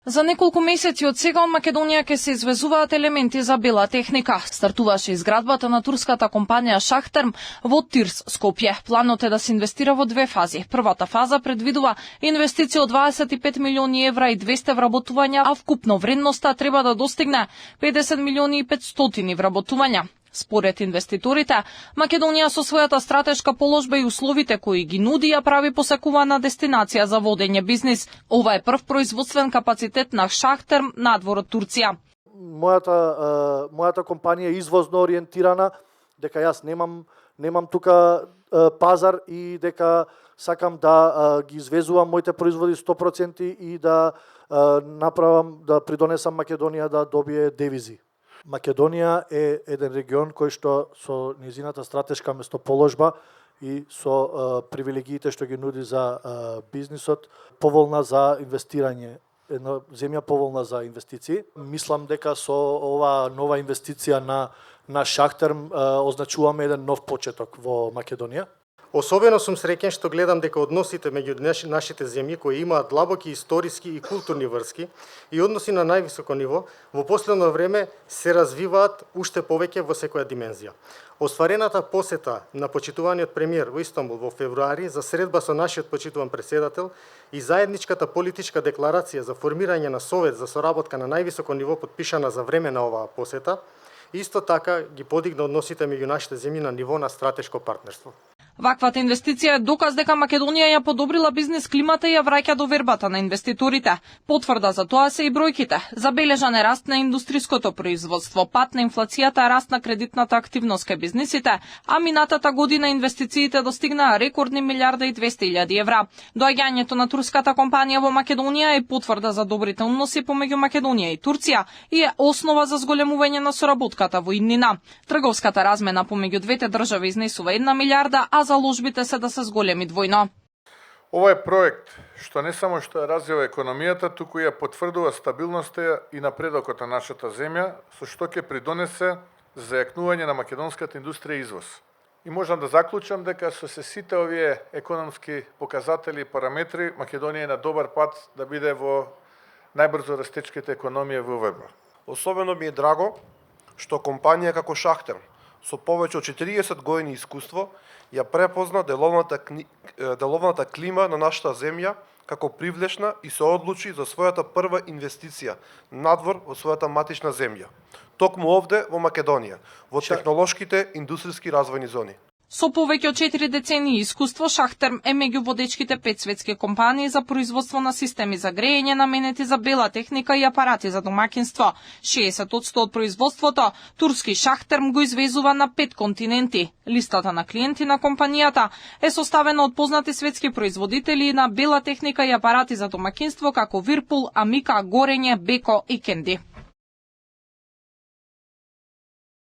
За неколку месеци од сега од Македонија ќе се извезуваат елементи за бела техника. Стартуваше изградбата на турската компанија Шахтерм во Тирс, Скопје. Планот е да се инвестира во две фази. Првата фаза предвидува инвестиција од 25 милиони евра и 200 вработувања, а вкупно вредноста треба да достигне 50 милиони и 500 вработувања. Според инвеститорите, Македонија со својата стратешка положба и условите кои ги нуди ја прави посекувана дестинација за водење бизнис. Ова е прв производствен капацитет на Шахтерм надвор од Турција. Мојата компанија е извозно ориентирана, дека јас немам тука пазар и дека сакам да ги извезувам моите производи 100% и да придонесам Македонија да добие девизи. Македонија е еден регион кој што со незината стратешка местоположба и со привилегиите што ги нуди за бизнисот, поволна за инвестирање, една земја поволна за инвестиции. Мислам дека со ова нова инвестиција на Шахтерм означуваме еден нов почеток во Македонија. Особено сум среќен што гледам дека односите меѓу нашите земји кои имаат длабоки историски и културни врски и односи на највисоко ниво во последно време се развиваат уште повеќе во секоја димензија. Остварената посета на почитуваниот премиер во Истанбул во февруари за средба со нашиот почитуван претседател и заедничката политичка декларација за формирање на совет за соработка на највисоко ниво подпишана за време на оваа посета, исто така ги подигна односите меѓу нашите земји на ниво на стратешко партнерство. Ваквата инвестиција е доказ дека Македонија ја подобрила бизнес климата и ја враќа довербата на инвеститорите. Потврда за тоа се и бројките. Забележан е раст на индустриското производство, пат на инфлацијата, раст на кредитната активност кај бизнисите, а минатата година инвестициите достигнаа рекордни 1.200.000 евра. Доаѓањето на турската компанија во Македонија е потврда за добрите односи помеѓу Македонија и Турција и е основа за зголемување на соработката во иднина. Трговската размена помеѓу двете држави изнесува 1 милијарда, а заложбите се да се зголеми двојно. Ова е проект што не само што ја развива економијата, туку ја потврдува стабилноста и напредокот на нашата земја, со што ќе придонесе за зајакнување на македонската индустрија и извоз. И можам да заклучам дека со сите овие економски показатели и параметри, Македонија е на добар пат да биде во најбрзо растечките економија во Европа. Особено ми е драго што компанија како Шахтерм со повеќе од 40 години искуство ја препозна деловната клима на нашата земја како привлечна и се одлучи за својата прва инвестиција надвор во својата матична земја. Токму овде во Македонија, во технолошките индустријски развојни зони. Со повеќе од 4 децении искуство, Шахтерм е меѓу водечките 5 светски компании за производство на системи за грејење наменети за бела техника и апарати за домаќинство. 60% од производството турски Шахтерм го извезува на 5 континенти. Листата на клиенти на компанијата е составена од познати светски производители на бела техника и апарати за домаќинство како Вирпул, Амика, Горење, Беко и Кенди.